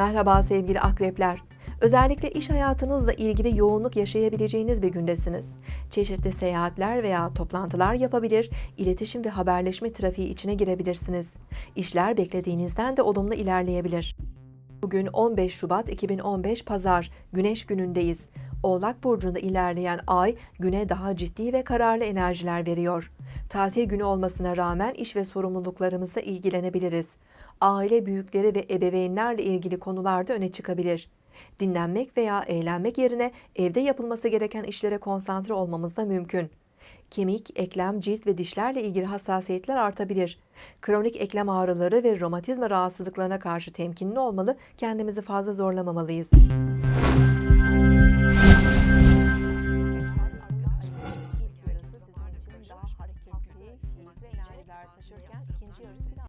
Merhaba sevgili akrepler. Özellikle iş hayatınızla ilgili yoğunluk yaşayabileceğiniz bir gündesiniz. Çeşitli seyahatler veya toplantılar yapabilir, iletişim ve haberleşme trafiği içine girebilirsiniz. İşler beklediğinizden de olumlu ilerleyebilir. Bugün 15 Şubat 2015 Pazar, Güneş günündeyiz. Oğlak burcunda ilerleyen ay güne daha ciddi ve kararlı enerjiler veriyor. Tatil günü olmasına rağmen iş ve sorumluluklarımızla ilgilenebiliriz. Aile büyükleri ve ebeveynlerle ilgili konularda öne çıkabilir. Dinlenmek veya eğlenmek yerine evde yapılması gereken işlere konsantre olmamız da mümkün. Kemik, eklem, cilt ve dişlerle ilgili hassasiyetler artabilir. Kronik eklem ağrıları ve romatizma rahatsızlıklarına karşı temkinli olmalı, kendimizi fazla zorlamamalıyız. İlk yarısı sizin için daha hareketli, keyifli enerjiler taşırken ikinci yarısı biraz